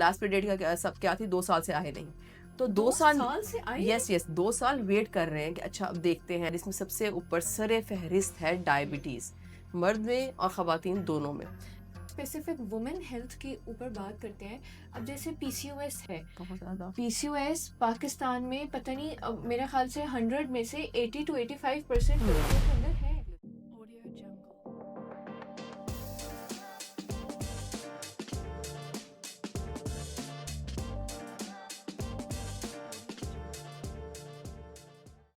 Last period का क्या थी, 2 साल से आए नहीं। तो 2 2 साल, साल से आई नहीं? यस, 2 साल वेट कर रहे हैं कि अच्छा अब देखते हैं। इसमें सबसे ऊपर सर-ए-फ़हरिस्त है डायबिटीज़, मर्द में और ख़वातीन दोनों में। स्पेसिफिक वुमेन हेल्थ के ऊपर बात करते हैं। अब जैसे पीसीओएस है, बहुत ज़्यादा। पीसीओएस पाकिस्तान में पता नहीं मेरे ख़्याल से 100 में से 80 टू 85% हुँ। लड़कियों के अंदर है।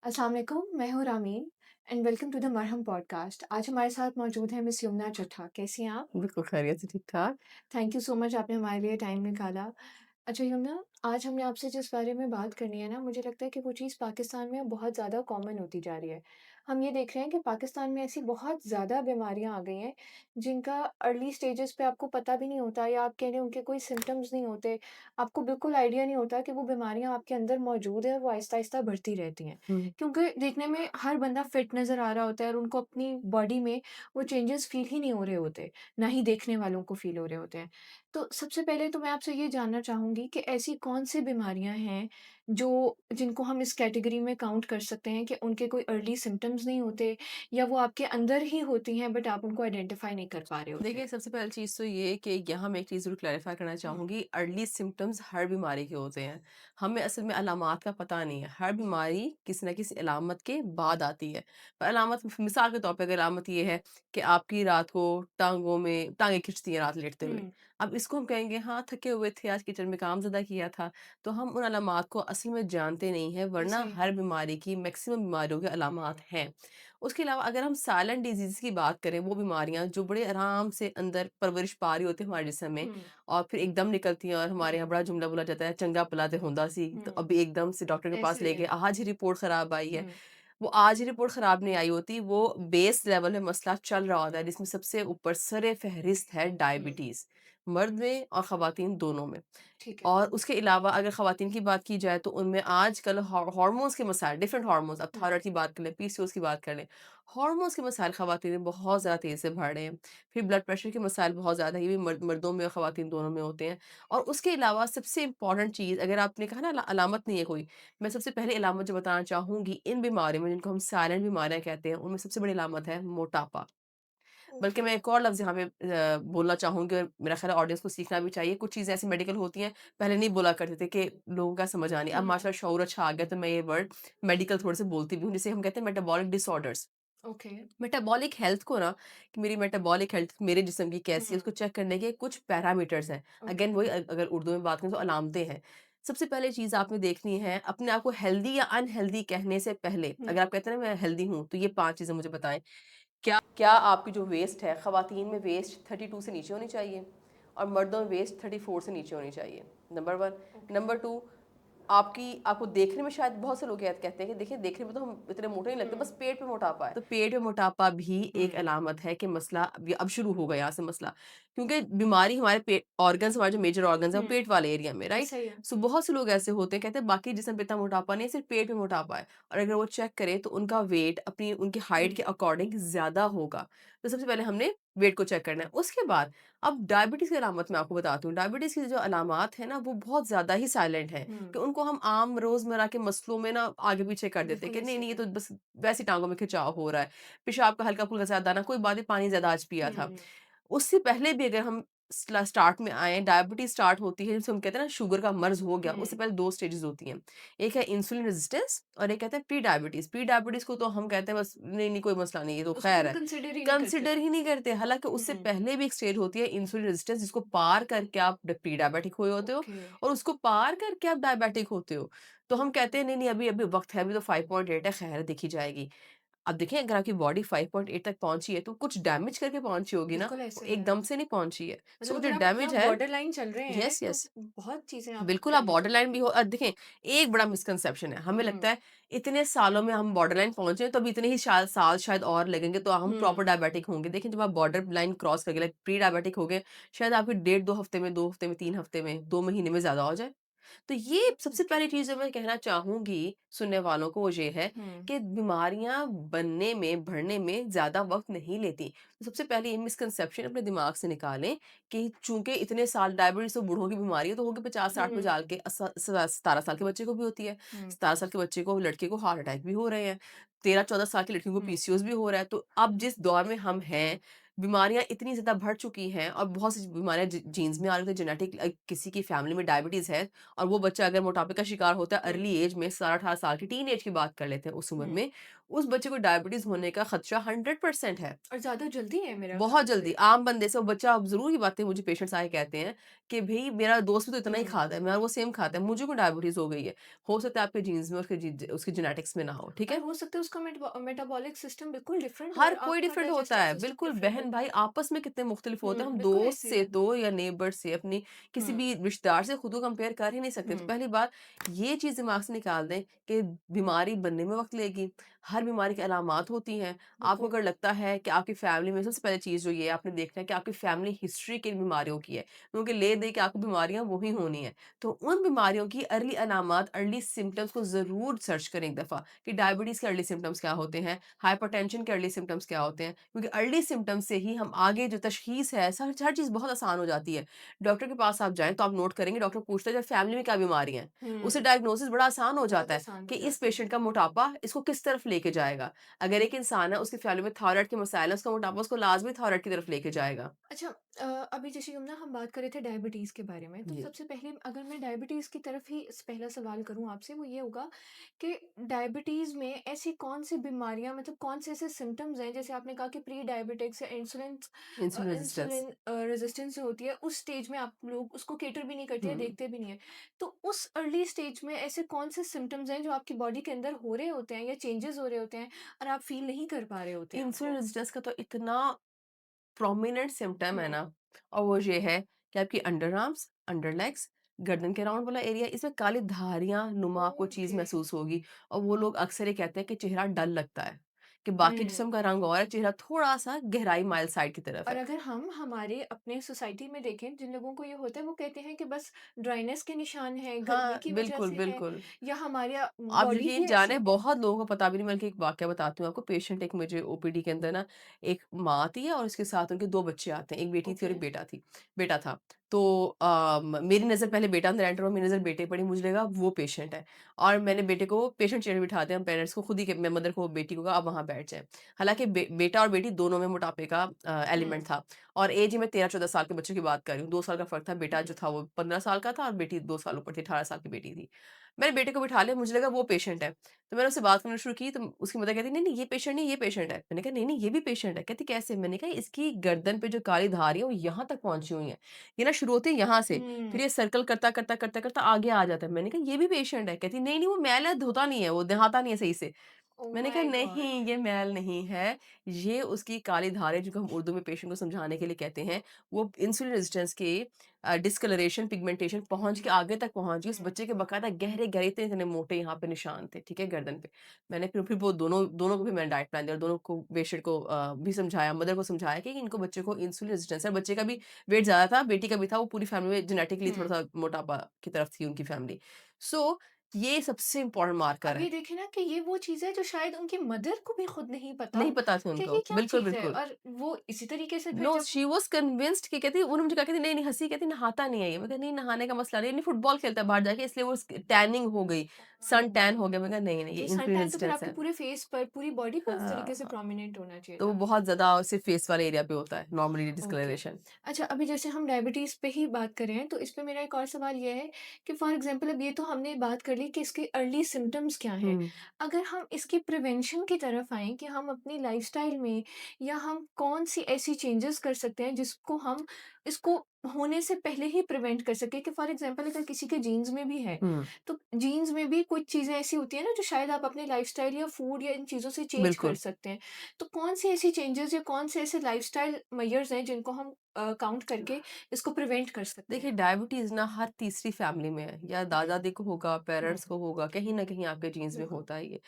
अस्सलाम वालेकुम, मैं हूँ Ramin and welcome to the Marham podcast. आज हमारे साथ मौजूद है मिस यमुना चट्ठा। कैसी हैं आप? बिल्कुल खैरियत से, ठीक-ठाक। थैंक यू सो मच, आपने हमारे लिए टाइम निकाला। अच्छा यमुना, आज हमने आपसे जिस बारे में बात करनी है ना, मुझे लगता है कि वो चीज़ पाकिस्तान में अब बहुत ज़्यादा कॉमन होती जा रही है। हम ये देख रहे हैं कि पाकिस्तान में ऐसी बहुत ज़्यादा बीमारियाँ आ गई हैं, जिनका अर्ली स्टेजेस पे आपको पता भी नहीं होता, या आप कह लें उनके कोई सिम्पटम्स नहीं होते। आपको बिल्कुल आइडिया नहीं होता कि वो बीमारियाँ आपके अंदर मौजूद हैं और वो आहिस्ता-आहिस्ता बढ़ती रहती हैं। हुँ। क्योंकि देखने में हर बंदा फिट नज़र आ रहा होता है और उनको अपनी बॉडी में वो चेंजेस फ़ील ही नहीं हो रहे होते, ना ही देखने वालों को फ़ील हो रहे होते हैं। तो सबसे पहले तो मैं आपसे ये जानना चाहूँगी कि ऐसी कौन-सी बीमारियाँ हैं, जो जिनको हम इस कैटेगरी में काउंट कर सकते हैं कि उनके कोई अर्ली सिम्पटम्स नहीं होते, या वो आपके अंदर ही होती हैं बट आप उनको आइडेंटिफ़ाई नहीं कर पा रहे होते? देखिए, सबसे पहली चीज़ तो ये कि यहाँ मैं एक चीज़ ज़रूर क्लैरिफ़ाई करना हुँ, चाहूँगी, अर्ली सिम्पटम्स हर बीमारी के होते हैं। हमें असल में अलामात का पता नहीं है। हर बीमारी किसी न किसी अलामत के बाद आती है। पर अलामत मिसाल के तौर पे अगर अलामत ये है कि आपकी रात को टाँगें खिंचती हैं रात लेटते हुए। हुँ, अब इसको हम कहेंगे हाँ, थके हुए थे, आज किचन में काम ज़्यादा किया था, तो हम उन अलामात को असल में जानते नहीं हैं, वरना सही हर बीमारी की मैक्सिमम बीमारियों के अलामात हैं। उसके अलावा अगर हम साइलेंट डिजीज़ की बात करें, वो बीमारियाँ जो बड़े आराम से अंदर परवरिश पा रही होती है हमारे जिस्म में हुँ, और फिर एकदम निकलती हैं, और हमारे यहाँ बड़ा जुमला बोला जाता है, चंगा भला ते हुंदा सी, तो हुँ, अभी एकदम से डॉक्टर के पास ऐसे ही ले गए, है। आज ही रिपोर्ट खराब आई है। हुँ, वो आज ही रिपोर्ट खराब नहीं आई होती, वो बेस लेवल में मसला चल रहा होता है, जिसमें सबसे ऊपर सर-ए-फ़हरिस्त है हुँ, डायबिटीज़, मर्द में और ख़वातीन दोनों में। ठीक है। और उसके अलावा अगर ख़वातीन की बात की जाए तो उनमें आजकल हार्मोन्स के मसाइल, डिफरेंट हार्मोन्स, अब हुँ, थायराइड की बात कर लें, पीसीओएस की बात कर लें, हार्मोन्स के मसाइल ख़वातीन में बहुत ज़्यादा तेज़ी से बढ़ रहे हैं। फिर ब्लड प्रेशर के मसाइल बहुत ज़्यादा, ये भी मर्दों में और ख़वातीन दोनों में होते हैं। और उसके अलावा सबसे इम्पोर्टेंट चीज़, अगर आपने कहा ना अलामत नहीं है कोई, मैं सबसे पहले अलामत जो बताना चाहूँगी इन बीमारियों में, जिनको हम साइलेंट बीमारियाँ कहते हैं, उनमें सबसे बड़ी अलामत है मोटापा। बल्कि ओके। मैं एक और लफ्ज़ यहाँ पे बोलना चाहूँगी, और मेरा ख़्याल है ऑडियंस को सीखना भी चाहिए। कुछ चीज़ें ऐसी मेडिकल होती हैं, पहले नहीं बोला करते थे कि लोगों का समझ आनी। अब हुँ, माशाल्लाह शऊर अच्छा आ गया, तो मैं ये वर्ड मेडिकल थोड़े से बोलती भी हूँ, जिसे हम कहते हैं metabolic disorders. Okay. Metabolic health को ना, कि मेरी मेटाबॉलिक हेल्थ मेरे जिस्म की कैसी है, हुँ, उसको चेक करने के कुछ पैरामीटर्स हैं। ओके। अगेन वही, अगर उर्दू में बात करें तो अलामतें हैं। सबसे पहले चीज़ आपने देखनी है, अपने आप को हेल्दी या अनहेल्दी कहने से पहले, हुँ, अगर आप कहते हैं ना मैं हेल्दी हूँ, तो ये 5 चीज़ें मुझे बताएँ। क्या आपकी जो वेस्ट है, ख़वातीन में वेस्ट 32 से नीचे होनी चाहिए और मर्दों में वेस्ट 34 से नीचे होनी चाहिए, नंबर 1। ओके। नंबर 2, आपको देखने में, शायद बहुत से लोग कहते हैं कि देखिए देखने में तो हम इतने मोटे नहीं लगते, हुँ, बस पेट पे मोटापा है। तो पेट में मोटापा भी एक हुँ, अलामत है कि मसला अब शुरू होगा यहाँ से मसला। क्योंकि बीमारी हमारे पेट ऑर्गन्स, हमारे जो मेजर ऑर्गन्स हैं वो हुँ, पेट वाले एरिया में, राइट? सही है। सो बहुत से लोग ऐसे होते हैं, कहते हैं बाकी जिस्म पे इतना मोटापा नहीं है, सिर्फ पेट में मोटापा है। और अगर वो चेक करें तो उनका वेट अपनी उनकी हाइट हुँ, के अकॉर्डिंग ज़्यादा होगा। तो सबसे पहले हमने वेट को चेक करना है। उसके बाद अब डायबिटीज़ की अलामत मैं आपको बताती हूँ। डायबिटीज़ की जो अलामात है ना, वो बहुत ज़्यादा ही साइलेंट हैं, हुँ, कि उनको हम आम रोज़मर्रा के मसलों में ना आगे-पीछे कर देते हैं बिल्कुल कि नहीं, ऐसे नहीं, ही ये है। तो बस वैसे ही टाँगों में खिंचाव हो रहा है। पेशाब का हल्का-फुल्का ज़्यादा आना, कोई बात नहीं, पानी ज़्यादा आज पिया था। हुँ, उससे पहले भी अगर हम स्टार्ट में आएँ, डायबिटीज़ स्टार्ट होती है, जिसे हम कहते हैं ना शुगर का मर्ज़ हो गया, उससे हुँ, पहले 2 स्टेजेज़ होती हैं। एक है इंसुलिन रेज़िस्टेंस और एक कहते हैं प्री डायबिटीज़। प्री डायबिटीज़ को तो हम कहते हैं बस नहीं, नहीं कोई मसला नहीं, ये तो उसको ख़ैर हम है। कंसिडर ही नहीं करते। कंसिडर ही नहीं करते। हालाँकि उससे हुँ, पहले भी एक स्टेज होती है इंसुलिन रेज़िस्टेंस, जिसको पार करके आप प्री डायबिटिक हुए होते हो ओके। और उसको पार करके आप डायबिटिक होते हो। तो हम कहते हैं नहीं, नहीं, अभी अभी वक़्त है, अभी तो 5.8 है, ख़ैर देखी जाएगी। अब देखिए, अगर आपकी बॉडी 5.8 तक पहुँची है, तो कुछ डैमेज करके पहुँची होगी ना, बिल्कुल ऐसे ही है। एकदम से नहीं पहुँची है। सो मतलब जो अगर आप अपना डैमेज है, बॉर्डर लाइन चल रहे हैं, यस, तो यस। बहुत चीज़ें आप बिल्कुल, आप कर बॉर्डर लेंगे। लाइन भी हो, और देखें, एक बड़ा मिसकंसेप्शन है, हमें हुँ, लगता है इतने सालों में हम बॉर्डर लाइन पहुँचे हैं, तो अब इतने ही साल शायद और लगेंगे, तो हम प्रॉपर हुँ, डायबिटिक होंगे। देखिए, जब आप बॉर्डर लाइन क्रॉस कर गए, लाइक प्री डायबिटिक हो गए, शायद आपके डेढ़ 2 हफ्ते में, 2 हफ्ते में, 3 हफ्ते में, 2 महीने में ज़्यादा हो जाए। तो ये सबसे ओके। पहली चीज़ जो मैं कहना चाहूँगी सुनने वालों को वो ये है हुँ, कि बीमारियाँ बनने में, बढ़ने में ज़्यादा वक़्त नहीं लेती। तो सबसे पहले ये मिसकंसेप्शन अपने दिमाग से निकालें कि चूँकि इतने साल डायबिटीज़ तो बूढ़ों की बीमारी है, तो होगी 50-60 में हुँ, जाके 17 साल के बच्चे को भी होती है। हुँ, 17 साल के बच्चे को लड़के को हार्ट अटैक भी हो रहे हैं। 13-14 साल की लड़कियों को हुँ, पीसीओएस भी हो रहा है। तो अब जिस दौर में हम हैं, बीमारियाँ इतनी ज़्यादा बढ़ चुकी हैं और बहुत सी बीमारियाँ जीन्स में आ रही होती है, जेनेटिक किसी की फैमिली में डायबिटीज़ है और वो बच्चा अगर मोटापे का शिकार होता है हुँ, अर्ली एज में 17-18 साल की टीन एज की बात कर लेते हैं उस उम्र हुँ। में, उस बच्चे को डायबिटीज़ होने का खदशा 100% है। और ज़्यादा जल्दी है मेरे बहुत ख़्याल जल्दी से। आम बंदे से वो बच्चा अब ज़रूर ये बातें मुझे पेशेंट्स आके कहते हैं कि भई मेरा दोस्त भी तो इतना ही हुँ। खाता है, मेरा वो सेम खाता है, मुझे क्यों डायबिटीज़ हो गई है? हो सकता है आपके जीन्स में उसकी जेनेटिक्स में ना हो, ठीक और है? हो सकता है उसका मेटाबॉलिक सिस्टम बिल्कुल डिफरेंट हो हर और कोई आपका डिफरेंट होता डाइजेस्टिव है। सिस्टम बिल्कुल, डिफरेंट हो। बहन-भाई आपस में कितने मुख्तलिफ होते हैं। हम बिल्कुल दोस्त ऐसे ही से है। तो या नेबर से अपनी किसी हुँ, भी रिश्तेदार से खुद को कंपेयर कर ही नहीं सकते। तो हुँ, पहली बात ये चीज़ दिमाग से निकाल दें कि बीमारी बनने में वक़्त लेगी। हर बीमारी की अलामात होती हैं। आपको बिल्कुल। अगर लगता है कि आपकी फैमिली में सबसे पहली चीज़ जो ये है आपने देखना है कि आपकी फैमिली हिस्ट्री किन बीमारियों की है। क्योंकि ले-दे के आपको बीमारियाँ वही होनी हैं। तो उन बीमारियों की अर्ली अलामात, अर्ली सिम्पटम्स को ज़रूर सर्च करें एक दफ़ा कि डायबिटीज़ के अर्ली सिम्पटम्स क्या होते हैं, हाइपरटेंशन के अर्ली सिम्पटम्स क्या होते हैं। क्योंकि अर्ली सिम्पटम्स से ही हम आगे जो तशख़ीस है, हर चीज़ बहुत आसान हो जाती है। डॉक्टर के पास आप जाएँ तो आप नोट करेंगे डॉक्टर पूछता है जब फैमिली में क्या बीमारी है? उसे हुँ, डायग्नोसिस बड़ा आसान हो बहुत जाता है आसान कि हो इस जाती है। पेशेंट का मोटापा इसको किस तरफ लेके जाएगा। अगर एक इंसान है उसकी फैमिली में थायरॉइड के मसाइल है, उसका मोटापा उसको लाज़मी थायरॉइड की तरफ लेके जाएगा। अच्छा अभी जैसे यमुना हम बात कर रहे थे डायबिटीज़ के बारे में, तो जी, सबसे पहले अगर मैं डायबिटीज़ की तरफ ही पहला सवाल करूँ आपसे वो ये होगा कि डायबिटीज़ में ऐसी कौन-सी बीमारियाँ मतलब कौन से ऐसे सिम्पटम्स हैं जैसे आपने कहा कि प्री डायबिटिक्स या इंसुलिन रेजिस्टेंस। इंसुलिन रेज़िस्टेंस जो होती है उस स्टेज में आप लोग उसको कैटर भी नहीं करते हैं, हुँ। देखते भी नहीं है। तो उस अर्ली स्टेज में ऐसे कौन से सिम्पटम्स हैं जो आपकी बॉडी के अंदर हो रहे होते हैं या चेंजेज़ हो रहे होते हैं और आप फ़ील नहीं कर पा रहे होते हैं इंसुलिन उनको? रेजिस्टेंस का तो इतना प्रोमिनेंट सिम्पटम है हुँ, ना और वो ये है कि आपकी अंडर आर्म्स, अंडर लेग्स, गर्दन के राउंड वाला एरिया इसमें काली धारियाँ नुमा आपको चीज़ ओके। महसूस होगी और वो लोग अक्सर ये कहते हैं कि चेहरा डल लगता है, कि बाकी हुँ। जिस्म का रंग और है, चेहरा थोड़ा-सा गहराई माइल्ड साइड की तरफ और है। अगर हम हमारे अपने सोसाइटी में देखें जिन लोगों को ये होता है वो कहते हैं कि बस ड्राइनेस के निशान हैं, गर्मी हाँ, की वजह बिल्कुल, से है बिल्कुल। या हमारा आप बॉडी यकीन ही जाने ऐसी है। बहुत लोगों को पता भी नहीं बल्कि एक वाकया बताती हूँ आपको पेशेंट एक मुझे ओपीडी के अंदर ना एक माँ आती है और उसके साथ उनके 2 बच्चे आते हैं, एक बेटी थी और ओके। एक बेटा था। तो मेरी नज़र पहले बेटा अंदर एंटर हुआ, मेरी नज़र बेटे पे पड़ी, मुझे लगा वो पेशेंट है और मैंने हुँ, बेटे को पेशेंट चेयर पे बिठा दिया, पेरेंट्स को खुद ही के मैं मदर को बेटी को कहा आप वहाँ बैठ जाएँ। हालाँकि बेटा और बेटी दोनों में मोटापे का हुँ, एलिमेंट था और एज ही मैं 13-14 साल के बच्चों की बात कर रही हूँ, 2 साल का फ़र्क था, बेटा जो हुँ, था वो 15 साल का था और बेटी 2 साल ऊपर थी, 18 साल की बेटी थी। मैंने बेटे को बिठा लिया, मुझे लगा वो पेशेंट है। तो मैंने उससे बात करना शुरू की तो उसकी मदर कहती नहीं, नहीं ये पेशेंट नहीं, ये पेशेंट है। मैंने कहा नहीं, ये भी पेशेंट है। कहती कैसे? मैंने कहा इसकी गर्दन पे जो काली धारी है वो यहाँ तक पहुँची हुई है। ये ना शुरू होती है यहाँ से, हुँ। फिर ये सर्कल करता आगे आ जाता है। मैंने कहा ये भी पेशेंट है। कहती नहीं, नहीं वो मैल है, धोता नहीं है, वो नहाता नहीं है सही से। ओह मैंने कहा माय गॉड! नहीं ये मैल नहीं है, ये उसकी काली धारें जिनको हम उर्दू में पेशेंट को समझाने के लिए कहते हैं, वो इंसुलिन रेजिस्टेंस के डिस्कलरेशन, पिगमेंटेशन पहुँच के आगे तक पहुँच गई। उस हुँ, बच्चे के बाकायदा गहरे-गहरे इतने-इतने मोटे यहाँ पे निशान थे, ठीक है, गर्दन पे। मैंने फिर वो दोनों दोनों को भी मैंने डाइट प्लान दिया और दोनों को पेशेंट को भी समझाया, मदर को समझाया कि इनको बच्चे को इंसुलिन रेजिस्टेंस है। बच्चे का भी वेट ज़्यादा था, बेटी का भी था, वो पूरी फैमिली में जेनेटिकली हुँ। थोड़ा-सा मोटापा की तरफ थी उनकी फैमिली। सो ये सबसे इम्पोर्टेंट मार्कर अब ये है। देखिए ना कि ये वो चीज़ है जो शायद उनकी मदर को भी खुद नहीं पता नहीं पता था कि उनको। ये क्या बिल्कुल, चीज़ है बिल्कुल। और वो इसी तरीके से फिर नो जब शी वाज़ कन्विंस्ड कि कहती उन्होंने मुझे कहा कहती नहीं, नहीं हँसी कहती नहाता नहीं है ये। मैं कहा नहीं नहाने का मसला नहीं, नहीं फुटबॉल खेलता है बाहर जाके इसलिए वो टैनिंग हो गई, ओह सन टैन माय हो गया। मैं कहा नहीं, नहीं ये तो सन इंसुलिन टैन तो फिर रेजिस्टेंस आपके है। पूरे फेस पर, पूरी बॉडी पे उस तरीके से हाँ, प्रोमिनेंट होना चाहिए तो वो था। बहुत ज़्यादा सिर्फ़ फेस वाले एरिया पे होता है नॉर्मली ओके। डिस्कलरेशन। अच्छा अभी जैसे हम डायबिटीज़ पे ही बात कर रहे हैं, तो इस पे मेरा एक और सवाल ये है कि फॉर एग्ज़ाम्पल अब ये तो हमने बात कर ली कि इसके अर्ली सिम्पटम्स क्या हैं। हुँ, अगर हम इसकी प्रिवेंशन की तरफ आएँ कि हम अपनी लाइफ़स्टाइल में या हम कौन-सी ऐसी चेंजेज़ कर सकते हैं जिसको हम इसको होने से पहले ही प्रिवेंट कर सकें कि फॉर एग्ज़ाम्पल अगर किसी के जीन्स में भी है, हुँ, तो जीन्स में भी कुछ चीज़ें ऐसी होती हैं ना जो शायद आप अपने लाइफ़स्टाइल या फूड या इन चीज़ों से चेंज कर बिल्कुल। सकते हैं। तो कौन-सी ऐसी चेंजेज़ या कौन से ऐसे लाइफ़स्टाइल मेजर्स हैं जिनको हम काउंट करके इसको प्रिवेंट कर सकते देखिए हैं? डायबिटीज़ ना हर तीसरी फैमिली में है, या ओके। दादा-दादी को होगा, हुँ, पेरेंट्स को होगा, कहीं न कहीं आपके जीन्स में बिल्कुल। होता है ये।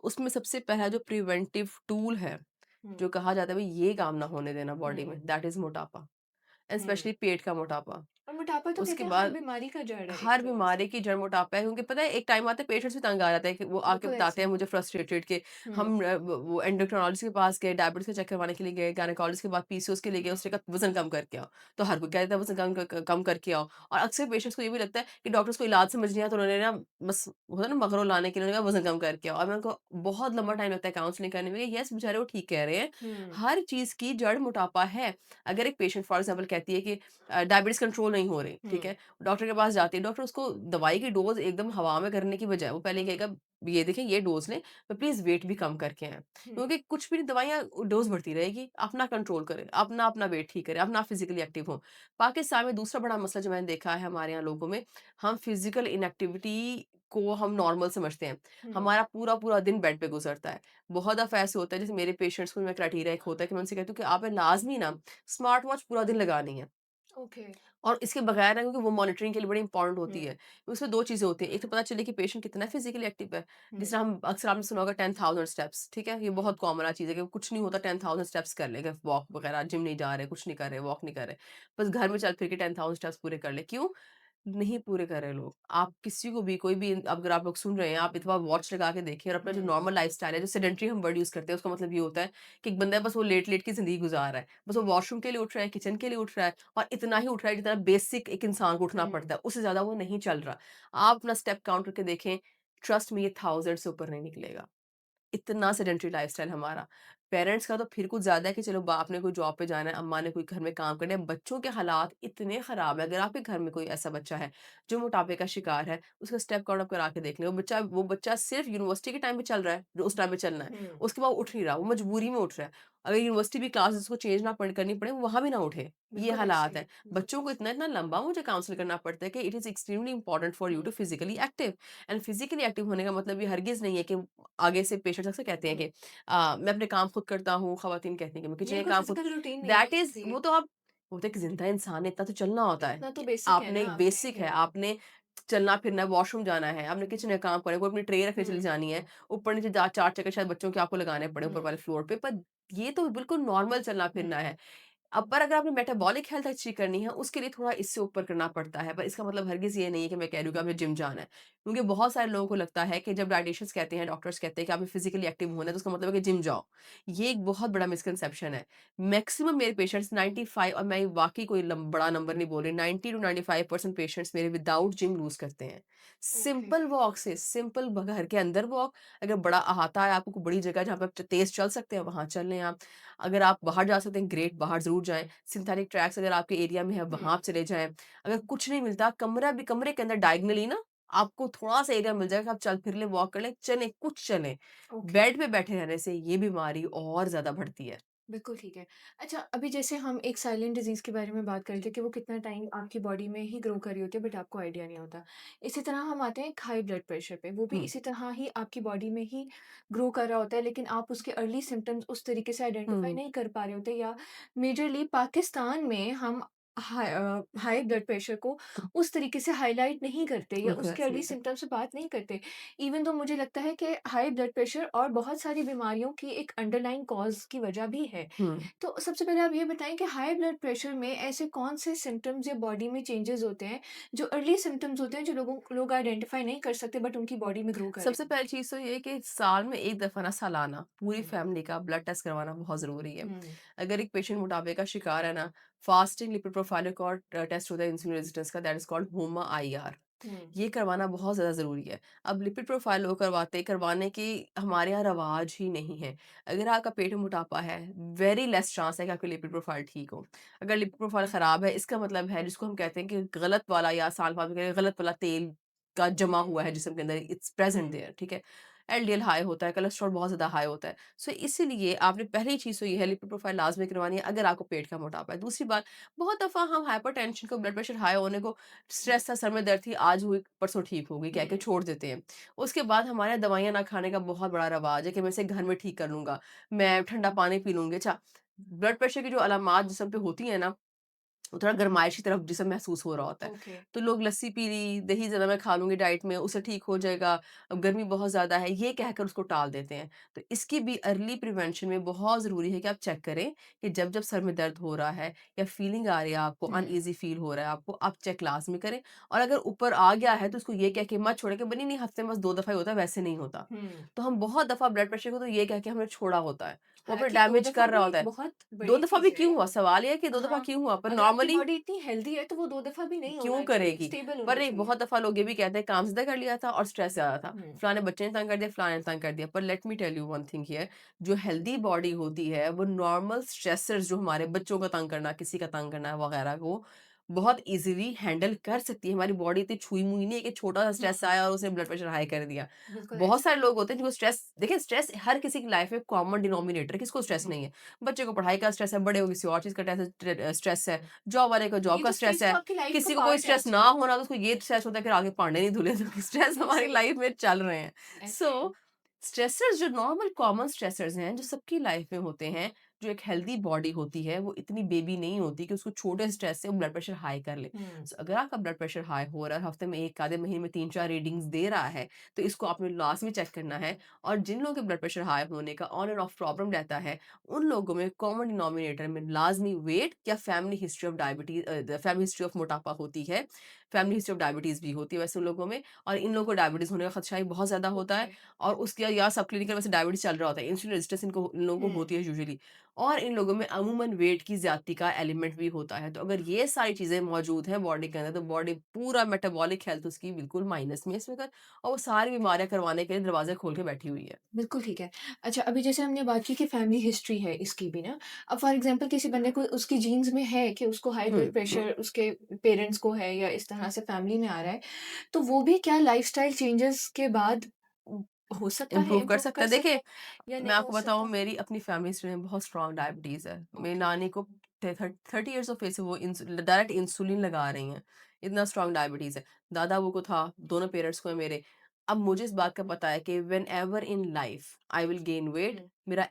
उसमें सबसे पहला जो प्रिवेंटिव टूल है, हुँ, जो कहा जाता है भई ये काम ना होने देना बॉडी हुँ, में, दैट इज़ मोटापा। हुँ। स्पेशली पेट का मोटापा। और मोटापा तो उसके कहते हैं हर बाद बीमारी का जड़ है एक हर तरीके से। बीमारी की जड़ मोटापा है, क्योंकि पता है एक टाइम आता है पेशेंट्स भी तंग आ जाते हैं कि वो आके बिल्कुल बताते ऐसे हैं ही। मुझे फ्रस्ट्रेटेड कि हुँ, हम वो एंडोक्रिनोलॉजिस्ट के पास गए, डायबिटीज़ का चेक करवाने के लिए गए, गायनेकोलॉजिस्ट के बाद पीसीओएस के लिए गए, उसने कहा वज़न कम करके आओ। तो हर कोई कहता है वज़न कम करके आओ, और अक्सर पेशेंट्स को ये भी लगता है कि डॉक्टर्स को इलाज समझ नहीं आया, तो उन्होंने ना बस होता है ना मगरों लाने के लिए उन्होंने कहा वज़न कम करके आओ, और मैं उनको बहुत लंबा टाइम लगता है काउंसलिंग करने में, येस बेचारे वो ठीक कह रहे हैं। हुँ, हर चीज़ की जड़ मोटापा है। अगर एक पेशेंट फॉर एग्ज़ाम्पल कहती है कि डायबिटीज़ कंट्रोल नहीं हो रही, ठीक हुँ, है? डॉक्टर के पास जाती है, डॉक्टर उसको दवाई की डोज़ एकदम हवा में करने की बजाय वो पहले हुँ, कहेगा, ये देखें ये डोज़ लें, पर प्लीज़ वेट भी कम करके आएँ। हुँ, क्योंकि कुछ भी नहीं, दवाइयाँ डोज़ बढ़ती रहेगी, अपना कंट्रोल करें, अपना वेट ठीक करें, अपना फिज़िकली एक्टिव हों। पाकिस्तान में दूसरा बड़ा मसला जो मैंने देखा है हमारे यहाँ लोगों में, हम फिज़िकल इनएक्टिविटी को हम नॉर्मल समझते हैं। हुँ, हमारा पूरा-पूरा दिन बेड पे गुज़रता है। बहुत दफ़ा ऐसे होता है, जैसे मेरे पेशेंट्स को मैं क्राइटेरिया एक होता है कि मैं उनसे कहती हूँ कि आपने लाज़मी ना स्मार्ट वॉच पूरा दिन लगानी है। ओके। और इसके बगैर ना, क्योंकि वो मॉनिटरिंग के लिए बड़ी इंपॉर्टेंट होती हुँ, है। उसमें 2 चीज़ें होती हैं, एक तो पता चले कि पेशेंट कितना फिज़िकली एक्टिव है। हुँ, जिस तरह हम अक्सर आपने सुना होगा 10,000 स्टेप्स, ठीक है? ये हुँ, बहुत कॉमन चीज़ है कि कुछ नहीं होता 10,000 स्टेप्स कर लें, अगर वॉक वगैरह, जिम नहीं जा रहे, कुछ नहीं कर रहे, वॉक नहीं कर रहे। बस घर में चल फिर के 10,000 स्टेप्स पूरे कर लें। क्यों? नहीं पूरे कर रहे लोग। आप किसी को भी, कोई भी अगर आप लोग सुन रहे हैं, आप एक बार वॉच लगा के देखिए, और अपना जो हुँ, नॉर्मल लाइफ़स्टाइल है, जो सेडेंटरी हम वर्ड यूज़ करते हैं, उसका मतलब ये होता है कि एक बंदा है बस वो लेट-लेट के ज़िंदगी गुज़ार रहा है। बस वो वॉशरूम के लिए उठ रहा है, किचन के लिए उठ रहा है, और इतना ही उठ रहा है जितना बेसिक एक इंसान को उठना हुँ, पड़ता है, उससे ज़्यादा वो नहीं चल रहा। आप अपना स्टेप काउंट करके देखें, ट्रस्ट मी ये 1000 से ऊपर नहीं निकलेगा। इतना सेडेंटरी लाइफ़स्टाइल हमारा। पेरेंट्स का तो फिर कुछ ज़्यादा है कि चलो बाप ने कोई जॉब पे जाना है, अम्मा ने कोई घर में काम करना है, बच्चों के हालात इतने ख़राब हैं, अगर आपके घर में कोई ऐसा बच्चा है, जो मोटापे का शिकार है, उसका स्टेप काउंट आप करा के देख लें, वो बच्चा सिर्फ़ यूनिवर्सिटी के टाइम पे चल रहा है, जो उस टाइम पे चलना है, हुँ, उसके बाद वो उठ नहीं रहा, वो मजबूरी में उठ रहा है। अगर यूनिवर्सिटी भी क्लासेस उसको चेंज ना पड़ करनी पड़े, वो वहाँ भी ना उठे, ये बिल्कुल ऐसे हालात ही। हैं। बच्चों को इतना-इतना लंबा मुझे काउंसल करना पड़ता है कि it is extremely important for you hmm, to physically active, and physically active होने का मतलब ये हरगिज़ नहीं है कि आगे से पेशेंट्स अक्सर कहते हैं हुँ, कि मैं अपने काम खुद करता हूँ, ख़वातीन कहती हैं कि मैं किचन या के कोई काम खुद। फिज़िकल रूटीन नहीं दैट इज़ क्रिएट। वो तो आप, वो तो एक ज़िंदा इंसान है, इतना तो चलना होता है इतना तो कि बेसिक है आपने ना एक आपके बेसिक है, लिए। आपने चलना-फिरना है, वॉशरूम जाना है, आपने किचन का काम करना है, कोई अपनी ट्रे रखने चली हुँ, जानी है, ऊपर-नीचे 4 चक्कर शायद बच्चों के आपको लगाने पड़े ऊपर हुँ, वाले फ्लोर पे, पर ये तो बिल्कुल नॉर्मल हुँ, चलना-फिरना है। पर अगर आपने मेटाबॉलिक हेल्थ अच्छी करनी है, उसके लिए थोड़ा इससे ऊपर करना पड़ता है। पर इसका मतलब हरगिज़ ये नहीं है कि मैं कह रही हूँ कि आपने जिम जाना है। क्योंकि बहुत सारे लोगों को लगता है कि जब डायटीशियंस कहते हैं, डॉक्टर्स कहते हैं कि आपने फिज़िकली एक्टिव होना है, तो उसका मतलब है कि जिम जाओ। ये एक बहुत बड़ा मिसकंसेप्शन है। मैक्सिमम मेरे पेशेंट्स 95, और मैं वाक़ई कोई बड़ा नंबर नहीं बोल रही, 90 टू 95% पेशेंट्स मेरे विदाउट जिम लूज़ करते हैं। ओके। सिंपल वॉक से, सिंपल घर के अंदर वॉक, अगर बड़ा अहाता है, आपको कोई बड़ी जगह जहाँ पे आप तेज़ चल सकते हैं, वहाँ चल लें आप। अगर आप बाहर जा सकते हैं, ग्रेट, बाहर ज़रूर जाएँ। सिंथेटिक ट्रैक्स अगर आपके एरिया में है, हुँ, वहाँ आप चले जाएँ। अगर कुछ नहीं मिलता, कमरे के अंदर डायगोनली ना आपको थोड़ा-सा एरिया मिल जाएगा, आप चल फिर लें, वॉक कर लें, चलें, कुछ चलें। ओके। बेड पे बैठे रहने से ये बीमारी और ज़्यादा बढ़ती है। बिल्कुल ठीक है। अच्छा, अभी जैसे हम एक साइलेंट डिज़ीज़ के बारे में बात कर रहे थे कि वो कितना टाइम आपकी बॉडी में ही ग्रो कर रही होती है बट आपको आइडिया नहीं होता। इसी तरह हम आते हैं एक हाई ब्लड प्रेशर पे, वो भी हुँ, इसी तरह ही आपकी बॉडी में ही ग्रो कर रहा होता है लेकिन आप उसके अर्ली सिम्पटम्स उस तरीके से आइडेंटिफ़ाई हुँ, नहीं कर पा रहे होते या मेजरली पाकिस्तान में हम हाई ब्लड प्रेशर को उस तरीके से हाइलाइट नहीं करते या बिल्कुल उसके ऐसे ही अर्ली है। सिम्पटम्स से बात नहीं करते। इवन दो मुझे लगता है कि हाई ब्लड प्रेशर और बहुत सारी बीमारियों की एक अंडरलाइंग कॉज़ की वजह भी है। हुँ। तो सबसे पहले आप ये बताएँ कि हाई ब्लड प्रेशर में ऐसे कौन-से सिम्पटम्स या बॉडी में चेंजेज़ होते हैं, जो अर्ली सिम्पटम्स होते हैं, जो लोग आइडेंटिफ़ाई नहीं कर सकते बट उनकी बॉडी में ग्रो कर रहे सबसे होते पहली हैं? चीज़ तो ये है कि साल में 1 दफ़ा ना सालाना पूरी हुँ, फैमिली का ब्लड टेस्ट करवाना बहुत ज़रूरी है। हुँ, अगर एक पेशेंट मोटापे का शिकार है ना, फास्टिंग लिपिड प्रोफाइल एक और टेस्ट होता है इंसुलिन रेजिस्टेंस का, दैट इज़ कॉल्ड HOMA-IR। हुँ, ये करवाना बहुत ज़्यादा ज़रूरी है। अब लिपिड प्रोफाइल लोग करवाने की हमारे यहाँ रवाज ही नहीं है। अगर आपका पेट में मोटापा है, वेरी लेस चांस है कि आपकी लिपिड प्रोफाइल ठीक हो। अगर लिपिड प्रोफाइल खराब है, इसका मतलब है जिसको हम कहते हैं कि गलत वाला, या साल-बाद में कहें गलत वाला तेल का जमा हुँ, हुआ है जिस्म के अंदर, इट्स प्रेज़ेंट हुँ, देयर, ठीक है? एलडीएल हाई होता है, कोलेस्ट्रॉल बहुत ज़्यादा हाई होता है। सो इसीलिए आपने पहली चीज़ तो ये है, लिपिड प्रोफाइल लाज़मी करवानी है अगर आपको पेट का मोटापा है। दूसरी बात, बहुत दफ़ा हम हाइपरटेंशन को, ब्लड प्रेशर हाई होने को, स्ट्रेस था, सर में दर्द थी, आज हुई परसों ठीक हो गई कह के हुँ, छोड़ देते हैं। उसके बाद हमारे यहाँ दवाइयाँ ना खाने का बहुत बड़ा रवाज है कि मैं इसे घर में ठीक कर लूँगा, मैं ठंडा पानी पी लूँगी। अच्छा, ब्लड प्रेशर की जो अलामात जिस्म पे होती हैं ना, थोड़ा गरमाइश की तरफ जिसम महसूस हो रहा होता है। ओके। तो लोग लस्सी पी ली, दही ज़रा मैं खा लूँगी डाइट में, उससे ठीक हो जाएगा, अब गर्मी बहुत ज़्यादा है, ये कहकर उसको टाल देते हैं। तो इसकी भी अर्ली प्रिवेंशन में बहुत ज़रूरी है कि आप चेक करें कि जब-जब सर में दर्द हो रहा है या फीलिंग आ रही है आपको, हुँ, अनईज़ी फ़ील हो रहा है आपको, आप चेक लाज़मी करें। और अगर ऊपर आ गया है तो उसको ये कह के मत छोड़ें कि नहीं, नहीं हफ़्ते में बस 2 दफ़ा ही होता है, वैसे नहीं होता। हुँ। तो हम बहुत दफ़ा ब्लड प्रेशर को तो ये कह के हमने छोड़ा होता है, वो फिर हालाँकि 2 डैमेज दफ़ा कर रहा भी होता एक है। बहुत 2 बड़ी दफ़ा भी चीज़ क्यों है। हुआ? सवाल ये है कि 2 दफ़ा हाँ, क्यों हुआ? पर अगर आपकी नॉर्मली बॉडी इतनी हेल्दी है तो वो 2 दफ़ा भी नहीं क्यों होना चाहिए, करेगी? स्टेबल पर होना नहीं, चाहिए। बहुत दफ़ा लोग ये भी कहते हैं काम ज़्यादा कर लिया था और स्ट्रेस ज़्यादा था। हुँ, फलाने बच्चे ने तंग कर दिया, फलाने ने तंग कर दिया। पर let me tell you one thing here, जो हेल्दी बॉडी होती है वो नॉर्मल स्ट्रेसर्स जो हमारे बच्चों का तंग करना, किसी का तंग करना वगैरह को बहुत ईज़िली हैंडल कर सकती है। हमारी बॉडी इतनी छुई-मुई नहीं है कि छोटा-सा स्ट्रेस हुँ, आया और उसने ब्लड प्रेशर हाई कर दिया। बिल्कुल बहुत ऐसा सारे लोग होते हैं जिनको स्ट्रेस देखिए स्ट्रेस हर किसी की लाइफ़ में कॉमन डिनोमिनेटर है, किसको स्ट्रेस हुँ, नहीं है? बच्चे को पढ़ाई का स्ट्रेस है, बड़े को किसी और चीज़ का स्ट्रेस है, जॉब वाले को जॉब ये का तो स्ट्रेस स्ट्रेस तो है। आपकी लाइफ़ का किसी को कोई पार्ट है स्ट्रेस ना आजकल। होना तो उसको ये स्ट्रेस होता है फिर आगे पांडे नहीं धुले तो स्ट्रेस नहीं, हमारी सही लाइफ में चल रहे हैं। ऐसा है। सो स्ट्रेसर्स जो नॉर्मल कॉमन स्ट्रेसर्स हैं जो सबकी लाइफ में होते हैं, जो एक हेल्दी बॉडी होती है वो इतनी बेबी नहीं होती कि उसको छोटे स्ट्रेस से वो ब्लड प्रेशर हाई कर ले। हुँ, सो अगर आपका ब्लड प्रेशर हाई हो रहा है, हफ्ते में 1 आधे महीने में 3-4 रीडिंग्स दे रहा है, तो इसको आपने लाज़मी चेक करना है। और जिन लोगों के ब्लड प्रेशर हाई होने का ऑन एंड ऑफ प्रॉब्लम रहता है, उन लोगों में कॉमन डिनोमिनेटर में लाज़मी वेट या family history of family history of मोटापा होती है। फैमिली हिस्ट्री ऑफ डायबिटीज़ भी होती है वैसे उन लोगों में, और इन लोगों को डायबिटीज़ होने का खदशा ही बहुत ज़्यादा होता है। ओके। और उसके या सब क्लिनिकल वैसे डायबिटीज़ चल रहा होता है। इंसुलिन रेजिस्टेंस इन लोगों को हुँ, होती है यूजुअली। और इन लोगों में अमूमन वेट की ज़्यादती का एलिमेंट भी होता है। तो अगर ये सारी चीज़ें मौजूद हैं बॉडी के अंदर, तो बॉडी पूरा मेटाबॉलिक हेल्थ उसकी बिल्कुल माइनस में है इस वक़्त, और वो सारी बीमारियाँ करवाने के लिए दरवाज़े खोल के बैठी हुई है। बिल्कुल ठीक है। अच्छा, अभी जैसे हमने बात की कि फैमिली हिस्ट्री है इसकी भी ना, अब फॉर एग्ज़ाम्पल किसी बंदे को उसकी जीन्स में है कि उसको हाई हुँ, ब्लड प्रेशर उसके पेरेंट्स को है या इस तरह से फैमिली में आ रहा है, तो वो भी क्या लाइफ़स्टाइल चेंजेस के बाद उ हो सकता है, इम्प्रूव कर इम्प्रूव सकता कर है। सकता देखिए, है या मैं नहीं हो आपको बताऊँ सकता? मेरी अपनी फैमिली हिस्ट्री में बहुत स्ट्रॉन्ग डायबिटीज़ है। मेरी ओके। नानी को थे थर्ट 30 इयर्स ऑफ एज से वो डायरेक्ट इंसुलिन लगा रही हैं। इतना स्ट्रॉन्ग डायबिटीज़ है। दादा-अबू को था, दोनों पेरेंट्स को है मेरे। अब मुझे इस बात का पता है कि whenever in life I will gain weight, हुँ, मेरा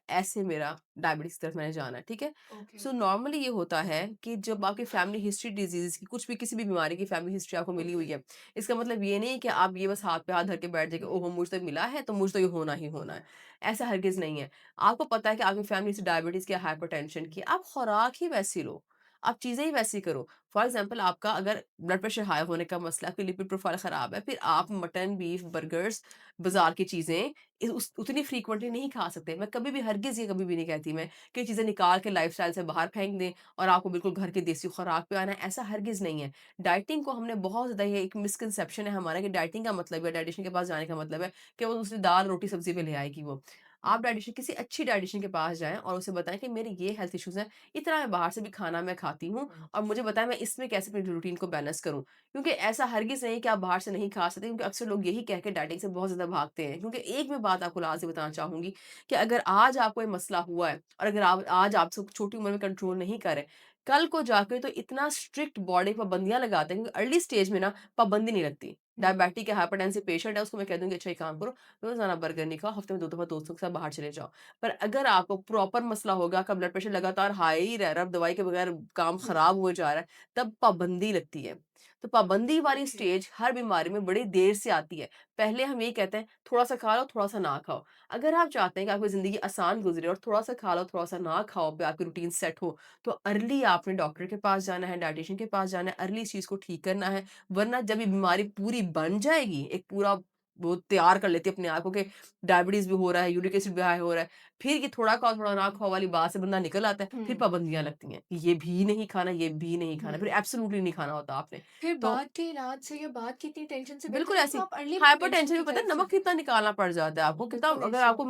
डायबिटीज़ की तरफ मैंने जाना है, ठीक है? ओके, सो नॉर्मली ये होता है कि जब आपकी फैमिली हिस्ट्री डिज़ीज़ की कुछ भी किसी भी बीमारी की फैमिली हिस्ट्री आपको मिली ओके। हुई है, इसका मतलब ये नहीं है कि आप ये बस हाथ पे हाथ धर के बैठ जाइए कि हुँ, ओहो! मुझे तो मिला है तो मुझे तो ये होना ही होना है। ऐसा हरगिज़ नहीं है। आपको पता है कि आपकी फैमिली से डायबिटीज़ की, हाइपरटेंशन की, आप खुराक ही वैसी लो, आप चीज़ें ही वैसी करो। फॉर एग्ज़ाम्पल आपका अगर ब्लड प्रेशर हाई होने का मसला, आपकी लिपिड प्रोफ़ाइल ख़राब है, फिर आप मटन, बीफ, बर्गर्स, बाज़ार की चीज़ें उस उतनी फ्रीक्वेंटली नहीं खा सकते। मैं कभी भी हरगिज़ ये कभी भी नहीं कहती मैं कि ये चीज़ें निकाल के लाइफ़स्टाइल से बाहर फेंक दें और आपको बिल्कुल घर की देसी खुराक पे आना है, ऐसा हरगिज़ नहीं है। डाइटिंग को हमने बहुत ज़्यादा, ये एक मिसकंसेप्शन है हमारा कि डाइटिंग का मतलब है, डायटीशियन के पास जाने का मतलब है कि वो दूसरी दाल, रोटी, सब्ज़ी पे ले आएगी वो। आप डायटीशियन, किसी अच्छी डायटीशियन के पास जाएँ और उसे बताएँ कि मेरे ये हेल्थ इश्यूज़ हैं, इतना मैं बाहर से भी खाना मैं खाती हूँ हुँ, और मुझे बताएँ मैं इसमें कैसे अपनी रूटीन को बैलेंस करूँ। क्योंकि ऐसा हरगिज़ नहीं कि आप बाहर से नहीं खा सकते, क्योंकि अक्सर लोग यही कह के डाइटिंग से बहुत ज़्यादा भागते हैं। क्योंकि एक मैं बात आपको लाज़मी बताना चाहूँगी कि अगर आज आपको ये मसला हुआ है और अगर आप आज आप सब छोटी उम्र में कंट्रोल नहीं कर रहे, कल को जाके तो इतना स्ट्रिक्ट बॉडी पाबंदियाँ लगाते हैं, क्योंकि अर्ली स्टेज में ना पाबंदी नहीं लगती। हुँ, डायबिटिक या हाइपरटेंसिव पेशेंट है, उसको मैं कह दूँगी अच्छा एक काम करो, रोज़ाना बर्गर नहीं खाओ, हफ्ते में 2 दफ़ा दोस्तों के साथ बाहर चले जाओ। पर अगर आपको प्रॉपर मसला होगा, आपका ब्लड प्रेशर लगातार हाई ही रह रहा है, दवाई के बगैर काम हुँ, खराब हुए जा रहा है, तब पाबंदी लगती है। तो पाबंदी वाली ओके। स्टेज हर बीमारी में बड़ी देर से आती है। पहले हम यही कहते हैं, थोड़ा-सा खा लो, थोड़ा-सा ना खाओ। अगर आप चाहते हैं कि आपकी ज़िंदगी आसान गुज़रे और थोड़ा-सा खा लो, थोड़ा-सा ना खाओ, पे आपकी रूटीन सेट हो, तो अर्ली आपने डॉक्टर के पास जाना है, डायटीशियन के पास जाना है, अर्ली इस चीज़ को ठीक करना है। वरना जब ये बीमारी पूरी बन जाएगी, एक पूरा वो तैयार कर लेती है अपने आप को कि डायबिटीज़ भी हो रहा है, यूरिक एसिड भी हाई हो रहा है, फिर ये थोड़ा खाओ, थोड़ा ना खाओ वाली बात से बंदा निकल आता है, फिर हुँ, पाबंदियाँ लगती हैं। ये भी नहीं खाना, ये भी नहीं खाना, फिर हुँ। एब्सोल्यूटली नहीं खाना होता आपने। फिर तो बाद के इलाज से या बाद की इतनी टेंशन से बिल्कुल बेहतर है ऐसे तो ही। आप अर्ली प्रिवेंशन हाइपरटेंशन की में पता है तरफ नमक जाएँ। कितना निकालना पड़ जाता है आपको, कितना बिल्कुल अगर ऐसे ही। आपको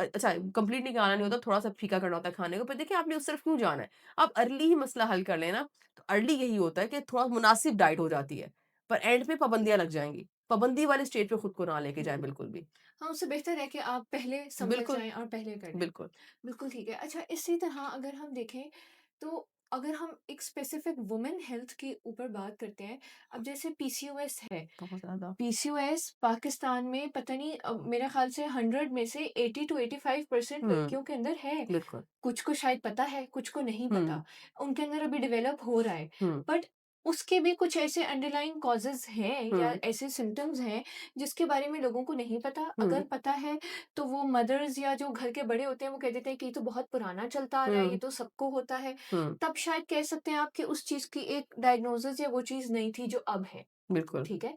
अच्छा कंप्लीट निकालना नहीं होता, थोड़ा-सा फीका करना होता है खाने को, पर देखिए आपने उस तरफ क्यों जाना है? आप अर्ली ही मसला हल कर लें ना, तो अर्ली यही होता है कि थोड़ा मुनासिब डाइट हो जाती है, पर एंड पे पाबंदियाँ लग जाएँगी। पाबंदी वाले स्टेज पे खुद को ना लेके जाएँ हुँ। बिल्कुल भी। हाँ, उससे बेहतर है कि आप पहले संभल बिल्कुल, जाएँ और पहले कर लें। बिल्कुल। बिल्कुल ठीक है। अच्छा, इसी तरह अगर हम देखें तो अगर हम एक स्पेसिफिक वुमेन हेल्थ के ऊपर बात करते हैं, अब जैसे पीसीओएस है, बहुत ज़्यादा। पीसीओएस पाकिस्तान में पता नहीं मेरे ख़्याल से 100 में से 80 टू 85% हुँ, लड़कियों के अंदर है। बिल्कुल। कुछ को शायद पता है, कुछ को नहीं हुँ, पता। उनके अंदर अभी डेवलप हो रहा है। हुँ, बट उसके भी कुछ ऐसे अंडरलाइंग कॉज़ेज़ हैं या हुँ, ऐसे सिम्पटम्स हैं, जिसके बारे में लोगों को नहीं पता। हुँ, अगर पता है, तो वो मदर्स या जो घर के बड़े होते हैं, वो कह देते हैं कि ये तो बहुत पुराना चलता आ रहा है, ये हुँ, तो सबको होता है। हुँ, तब शायद कह सकते हैं आप कि उस चीज़ की एक डायग्नोसिस या वो चीज़ नहीं थी, जो अब है। बिल्कुल। ठीक है?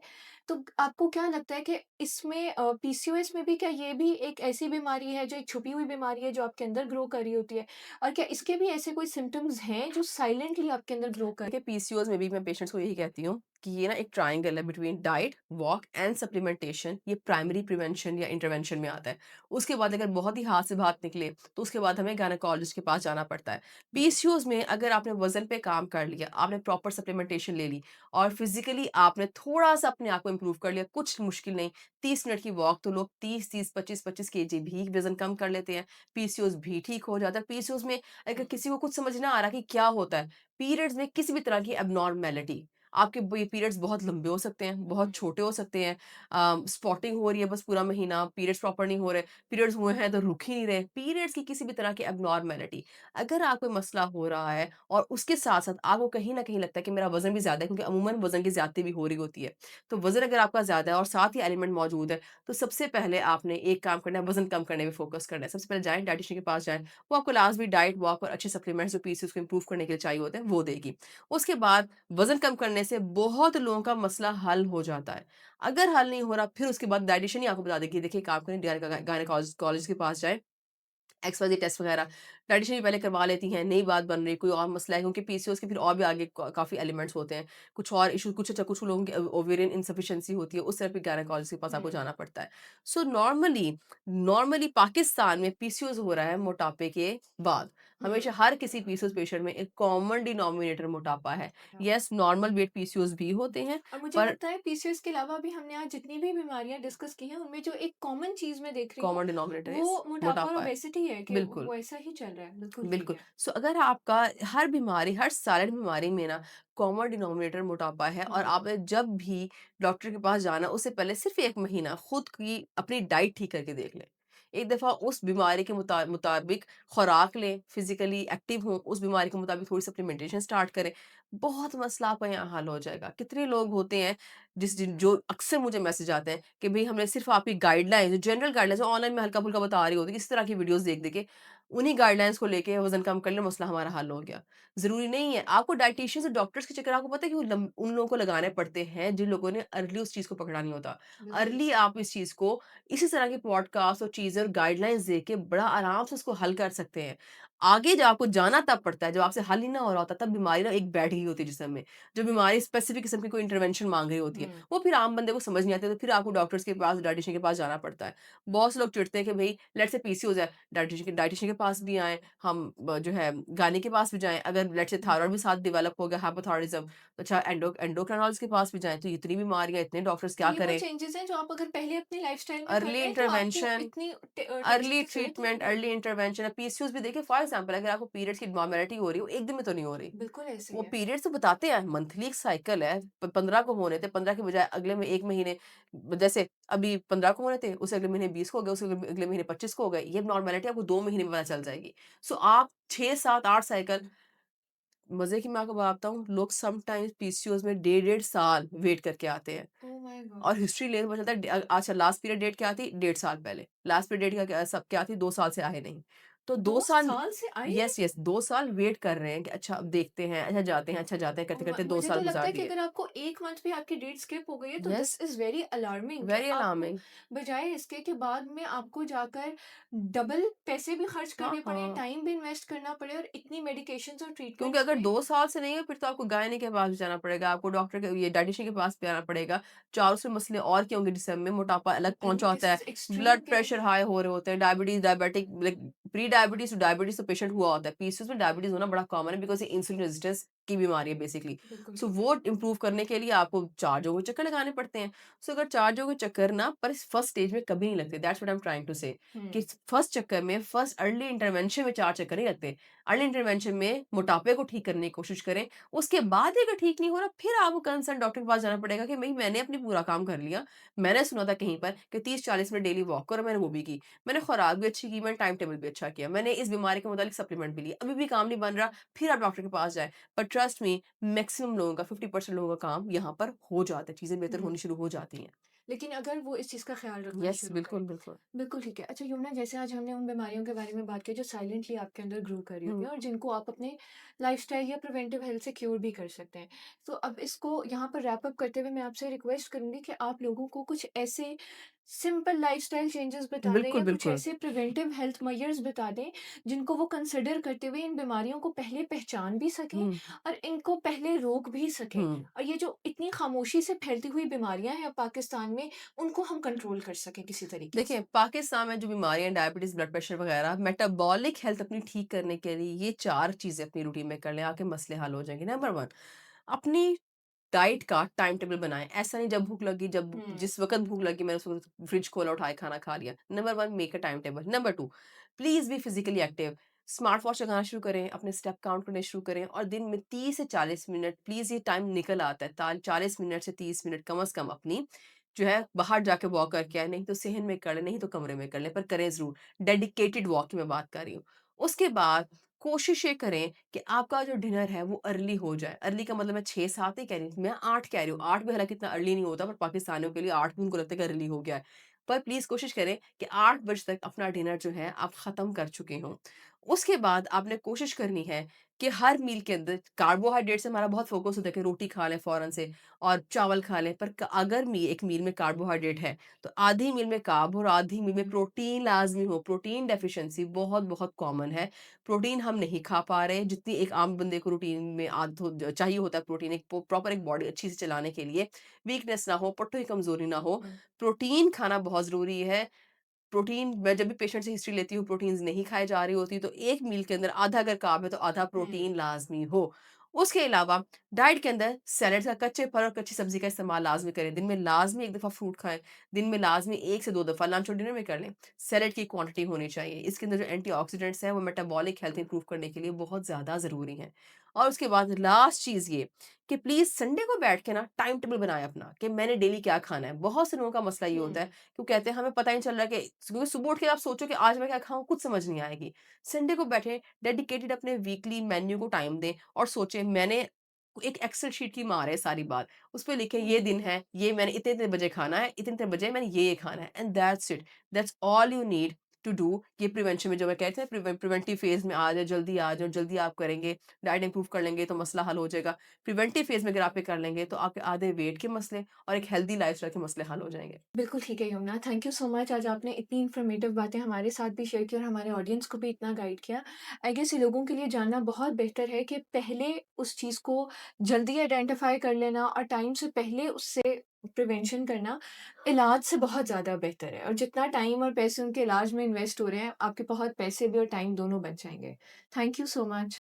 तो आपको क्या लगता है कि इसमें पीसीओएस में भी क्या ये भी एक ऐसी बीमारी है जो एक छुपी हुई बीमारी है जो आपके अंदर ग्रो कर रही होती है? और क्या इसके भी ऐसे कोई सिम्पटम्स हैं जो साइलेंटली आपके अंदर ग्रो कर देखिए पीसीओएस में भी मैं पेशेंट्स को यही कहती हूँ कि ये ना एक ट्रायंगल है between diet, walk and supplementation. ये प्राइमरी प्रिवेंशन या इंटरवेंशन में आता है। उसके बाद अगर बहुत ही हाथ से बात निकले तो उसके बाद हमें गायनेकोलॉजिस्ट के पास जाना पड़ता है। जी। पीसीओएस में अगर आपने वज़न पे काम कर लिया, आपने प्रॉपर सप्लीमेंटेशन ले ली और फिज़िकली आपने थोड़ा-सा अपने आप को इम्प्रूव कर लिया, कुछ मुश्किल नहीं, 30 मिनट की वॉक तो लोग 30-30, 25-25 केजी भी वज़न कम कर लेते हैं। पीसीओएस भी ठीक हो जाता है। पीसीओएस में अगर किसी को कुछ समझ ना आ रहा कि क्या होता है, पीरियड्स में किसी भी तरह की एब्नॉर्मैलिटी, आपके ये पीरियड्स बहुत लंबे हो सकते हैं, बहुत छोटे हो सकते हैं, स्पॉटिंग हो रही है बस पूरा महीना, पीरियड्स प्रॉपर नहीं हो रहे, पीरियड्स हुए हैं तो रुक ही नहीं रहे, पीरियड्स की किसी भी तरह की एब्नॉर्मैलिटी, अगर आपको मसला हो रहा है और उसके साथ-साथ आपको कहीं न कहीं लगता है कि मेरा वज़न भी ज़्यादा है क्योंकि अमूमन वज़न की ज़्यादती भी हो रही होती है। तो वज़न अगर आपका ज़्यादा है और साथ ही एलिमेंट मौजूद है, तो सबसे पहले आपने एक काम करना है, वज़न कम करने पे फ़ोकस करना है। सबसे पहले जाएँ डायटीशियन के पास जाएँ, वो आपको लास्ट भी डाइट, वॉक और अच्छे सप्लीमेंट्स जो पीसीओएस को इम्प्रूव करने के लिए चाहिए होते हैं, वो देगी। उसके बाद वज़न कम करने से बहुत लोगों का मसला हल हो जाता है। अगर हल नहीं हो रहा, फिर उसके बाद डायटीशियन ही आपको बता देगी, देखिए एक काम करें, गायनेकोलॉजिस्ट के पास जाएँ, एक्स-वाई-ज़ेड टेस्ट वगैरह डायटीशियन भी पहले करवा लेती हैं, नई बात बन रही है, कोई और मसला है क्योंकि पीसीओएस के फिर और भी आगे काफ़ी एलिमेंट्स होते हैं। कुछ और इश्यू कुछ लोगों की ओवेरियन इनसफिशिएंसी होती है, उस तरह पे गायनेकोलॉजिस्ट के पास आपको हुँ, जाना पड़ता है। सो नॉर्मली नॉर्मली पाकिस्तान में पीसीओएस हो रहा है मोटापे के बाद। हुँ। हमेशा हर किसी पीसीओएस पेशेंट में एक कॉमन डिनोमिनेटर मोटापा है। हाँ। येस, नॉर्मल वेट पीसीओएस भी होते हैं, और मुझे पर लगता है पीसीओएस के अलावा भी हमने आज जितनी भी बीमारियाँ डिस्कस की हैं, उनमें जो एक कॉमन चीज़ मैं देख रही हूँ, कॉमन डिनोमिनेटर इज़ वो मोटापा और मोटापा है। ओबेसिटी है कि बिल्कुल। वो ऐसा ही चल रहा है। बिल्कुल ठीक बिल्कुल। है। सो अगर आपका हर बीमारी, हर साइलेंट बीमारी में ना कॉमन डिनोमिनेटर मोटापा है और हुँ, आपने जब भी डॉक्टर के पास जाना उससे पहले सिर्फ़ 1 महीना खुद की अपनी डाइट ठीक करके देख लें। एक दफ़ा उस बीमारी के मुताबिक खुराक लें, फिज़िकली एक्टिव हों, उस बीमारी के मुताबिक थोड़ी सप्लीमेंटेशन स्टार्ट करें, बहुत मसला आपका यहाँ हल हो जाएगा। कितने लोग होते हैं जो अक्सर मुझे मैसेज आते हैं कि भई हमने सिर्फ़ आपकी गाइडलाइन जो जनरल गाइडलाइंस जो ऑनलाइन में हल्का-फुल्का बता रही होती है, इस तरह की वीडियोज़ देख-देख के उन्हीं गाइडलाइंस को लेके वज़न कम कर लें, मसला हमारा हल हो गया। ज़रूरी नहीं है, आपको डायटीशियंस और डॉक्टर्स के चक्कर आपको पता है कि वो लम उन लोगों को लगाने पड़ते हैं, जिन लोगों ने अर्ली उस चीज़ को पकड़ा नहीं होता। बिल्कुल। अर्ली आप इस चीज़ को इसी तरह के पॉडकास्ट और चीज़ें और गाइडलाइंस दे के बड़ा आराम से उसको हल कर सकते हैं। आगे जब आपको जाना तब पड़ता है, जब आपसे हल ही ना हो रहा होता, तब बीमारी ना एक बैठ गई होती है जिस्म में। जो बीमारी स्पेसिफिक किस्म की कोई इंटरवेंशन माँग रही होती है, हुँ। वो फिर आम बंदे को समझ नहीं आती, तो फिर आपको डॉक्टर्स के पास, डायटीशियन के पास जाना पड़ता है। बहुत से लोग चिढ़ते हैं कि भई लेट्स से पीसीओएस है, डायटीशियन के पास भी आएँ, हम जो है गायनी के पास भी जाएँ, अगर लेट्स से हुँ। थायरॉइड भी साथ डेवलप हो गया, हाइपोथायरॉयडिज़्म, तो अच्छा एंडोक्राइनॉलजिस्ट के पास भी जाएँ, तो इतनी बीमारियाँ, इतने डॉक्टर्स तो क्या ये वो करें? चेंजेज़ हैं जो आप अगर पहले अपनी लाइफ़स्टाइल में कर अर्ली लें तो आपको इंटरवेंशन इतनी टेंशन अर्ली की ज़रूरत ही ट्रीटमेंट, नहीं है। Early intervention. पीसीओएस भी देखिए फॉर एग्जांपल अगर आपको पीरियड्स की नॉर्मैलिटी हो रही है, वो 1 दिन में तो नहीं हो रही। बिल्कुल ऐसे ही वो है। पीरियड्स तो बताते हैं मंथली एक साइकिल है, 15 को होने थे, 15 के बजाय अगले में 1 महीने जैसे अभी 15 को होने थे, उससे अगले महीने 20 को हो गए, उससे अगले अगले महीने 25 को हो गए। ये नॉर्मैलिटी आपको 2 महीने में पता चल जाएगी। सो आप 6, 7, 8 साइकिल मज़े की मैं आपको बताता हूँ, लोग समटाइम्स पीसीओएस में डेढ़-डेढ़ साल वेट करके आते हैं। ओह माय और गॉड! हिस्ट्री लेके पता चलता है अच्छा लास्ट पीरियड डेट क्या थी? डेढ़ साल पहले। लास्ट पीरियड डेट क्या थी? 2 साल से आए नहीं। तो 2 2 साल साल से आई नहीं? यस, यस 2 साल वेट कर रहे हैं कि अच्छा अब देखते हैं, अच्छा जाते हैं, करते-करते 2 मुझे साल तो लगता गुज़ार है कि दिए। अगर आपको 1 मंथ भी आपकी डेट स्किप हो गई है तो yes, this is very alarming कि वेरी आपको अलार्मिंग। बजाय इसके कि बाद में आपको जाकर डबल पैसे भी खर्च हाँ, करने पड़े, हाँ। टाइम भी इन्वेस्ट करना पड़े और इतनी मेडिकेशंस और क्योंकि ट्रीटमेंट्स अगर पे 2 साल से नहीं है फिर तो आपको गायनी के पास भी जाना पड़ेगा, आपको डॉक्टर के ये डायटीशियन के पास भी आना पड़ेगा। 400 मसले और क्या होंगे जिससे हमें मोटापा अलग आई नो पहुँचा होता दिस है, इज़ एक्सट्रीम ब्लड के प्रेशर हाई हो रहे होते हैं, diabetic like pre diabetes two diabetes तो पेशेंट हुआ होता है। पीसीओएस में डायबिटीज़ होना बड़ा कॉमन है बिकॉज़ ये इंसुलिन रेजिस्टेंस की बीमारी है बेसिकली। बिल्कुल सो ठीक है। वो इम्प्रूव करने के लिए आपको 4 जगहों के चक्कर लगाने पड़ते हैं। सो अगर 4 जगहों के चक्कर ना पर इस फर्स्ट स्टेज में कभी नहीं लगते, that's what I am trying to say कि हुँ, फर्स्ट चक्कर में, फर्स्ट अर्ली इंटरवेंशन में 4 चक्कर नहीं लगते। अर्ली इंटरवेंशन में मोटापे को ठीक करने की कोशिश करें, उसके बाद भी अगर ठीक नहीं हो रहा, फिर आपको कंसर्न डॉक्टर के पास जाना पड़ेगा कि भई मैंने अपनी पूरा काम कर लिया। मैंने सुना था कहीं पर कि 30-40 मिनट डेली वॉक करो, मैंने वो भी की। मैंने खुराक भी अच्छी की, मैंने टाइम टेबल भी अच्छा किया। मैंने इस बीमारी के मुताबिक सप्लीमेंट भी लिए, अभी भी काम नहीं बन रहा, फिर आप डॉक्टर के पास जाएँ। पर ट्रस्ट मी मैक्सिमम लोगों का 50% लोगों का काम यहाँ पर हो जाता है, चीज़ें बेहतर हुँ। होनी शुरू हो जाती हैं। लेकिन अगर वो इस चीज़ का ख़्याल रखना यस, शुरू करें। बिल्कुल, बिल्कुल। बिल्कुल ठीक है। अच्छा यमुना जैसे आज हमने उन बीमारियों के बारे में बात की जो साइलेंटली आपके अंदर ग्रो कर रही होती हुँ, हैं और जिनको आप अपने लाइफ़स्टाइल या प्रिवेंटिव हेल्थ से क्योर भी कर सकते हैं। तो अब इसको यहाँ पर रैप अप करते हुए मैं आपसे रिक्वेस्ट करूँगी कि आप लोगों को कुछ ऐसे सिंपल लाइफ़स्टाइल चेंजेस बता दें बिल्कुल, या कुछ बिल्कुल। ऐसे प्रिवेंटिव हेल्थ मेजर्स बता दें, जिनको वो कंसिडर करते हुए इन बीमारियों को पहले पहचान भी सकें हुँ, और इनको पहले रोक भी सकें। हुँ। और ये जो इतनी खामोशी से फैलती हुई बीमारियाँ हैं अब पाकिस्तान में, उनको हम कंट्रोल कर सकें किसी तरीके देखिए, से। पाकिस्तान में जो बीमारियाँ डायबिटीज़, ब्लड प्रेशर वगैरह, मेटाबॉलिक हेल्थ अपनी ठीक करने के लिए ये 4 चीज़ें अपनी रूटीन में कर लें, आपके मसले हल हो जाएँगे। नंबर 1, अपनी डाइट का टाइम टेबल बनाएँ। ऐसा नहीं जब भूख लगी, जब हुँ, जिस वक़्त भूख लगी मैंने उस वक़्त फ्रिज खोला, उठाया, खाना खा लिया। Number 1, make a time table. Number 2, please be physically active. Smart watch लगाना शुरू करें, अपने स्टेप काउंट करने शुरू करें और दिन में 30 से 40 मिनट प्लीज़ ये टाइम निकल आता है। 40 मिनट से 30 मिनट कम से कम अपनी जो है बाहर जाके वॉक करके आएँ, नहीं तो सेहन में कर लें, नहीं तो कमरे में कर लें, पर करें ज़रूर। डेडिकेटेड वॉक की मैं बात कर रही हूँ। उसके बाद कोशिश ये करें कि आपका जो डिनर है वो अर्ली हो जाए। अर्ली का मतलब मैं 6-7 नहीं कह रही, मैं 8 कह रही हूँ। 8 भी हालाँकि इतना अर्ली नहीं होता पर पाकिस्तानियों के लिए 8 भी उनको लगता है कि अर्ली हो गया है। पर प्लीज़ कोशिश करें कि 8 बजे तक अपना डिनर जो है आप ख़त्म कर चुके हों। उसके बाद आपने कोशिश करनी है कि हर मील के अंदर कार्बोहाइड्रेट से हमारा बहुत फ़ोकस होता है कि रोटी खा लें फ़ौरन से और चावल खा लें। पर क अगर एक मील में कार्बोहाइड्रेट है, तो आधी मील में कार्ब और आधी मील में हुँ, प्रोटीन लाज़मी हो। प्रोटीन डेफ़िशिएंसी बहुत-बहुत कॉमन है। प्रोटीन हम नहीं खा पा रहे, जितनी एक आम बंदे को रूटीन में आदत हो ज चाहिए होता है प्रोटीन एक प्रॉपर एक बॉडी अच्छी से चलाने के लिए, वीकनेस ना हो, पट्टों की कमज़ोरी ना हो। हुँ, प्रोटीन खाना बहुत ज़रूरी है। प्रोटीन मैं जब भी पेशेंट से हिस्ट्री लेती हूँ, प्रोटीन्स नहीं खाई जा रही होती, तो एक मील के अंदर आधा अगर कार्ब है, तो आधा हुँ, प्रोटीन लाज़मी हो। उसके अलावा डाइट के अंदर सैलेड्स का कच्चे फल और कच्ची सब्ज़ी का इस्तेमाल लाज़मी करें। दिन में लाज़मी 1 दफ़ा फ्रूट खाएँ, दिन में लाज़मी 1 से 2 दफ़ा लंच और डिनर में कर लें। सैलेड की क्वांटिटी होनी चाहिए। इसके अंदर जो एंटीऑक्सीडेंट्स हैं, वो मेटाबॉलिक हेल्थ इंप्रूव करने के लिए बहुत ज़्यादा ज़रूरी हैं। और उसके बाद लास्ट चीज़ ये कि प्लीज़ संडे को बैठ के ना टाइम टेबल बनाएँ अपना कि मैंने डेली क्या खाना है। बहुत से लोगों का मसला ये होता है हुँ, कि वो कहते हैं हमें पता ही नहीं चल रहा कि क्योंकि सुबह उठ के आप सोचो कि आज मैं क्या खाऊँ कुछ समझ नहीं आएगी। संडे को बैठे डेडिकेटेड अपने वीकली मेन्यू को टाइम दें और सोचें मैंने एक एक्सेल शीट की मार है सारी बात। उसपे लिखें ये दिन हुँ। है, ये मैंने इतने-इतने बजे खाना है, इतने-इतने बजे मैंने ये खाना है and that's it. That's all you need to do. ये प्रिवेंशन में जो मैं कहते हैं प्रिवेंटिव फेज़ में आ जाओ, जल्दी आप करेंगे, डाइट इम्प्रूव कर लेंगे तो मसला हल हो जाएगा। प्रिवेंटिव फेज़ में अगर आप ये कर लेंगे तो आपके आधे वेट के मसले और एक हेल्दी लाइफ़स्टाइल के मसले हल हो जाएँगे। बिल्कुल ठीक है Yamuna, thank you so much आज आपने इतनी इन्फॉर्मेटिव बातें हमारे साथ भी शेयर की और हमारे ऑडियंस को भी इतना गाइड किया। आई गेस ये लोगों के लिए जानना बहुत बेहतर है कि पहले उस चीज़ को जल्दी आइडेंटिफ़ाई कर लेना और टाइम से पहले उससे प्रिवेंशन करना इलाज से बहुत ज़्यादा बेहतर है और जितना टाइम और पैसे उनके इलाज में इन्वेस्ट हो रहे हैं, आपके बहुत पैसे भी और टाइम दोनों बच जाएँगे। Thank you so much.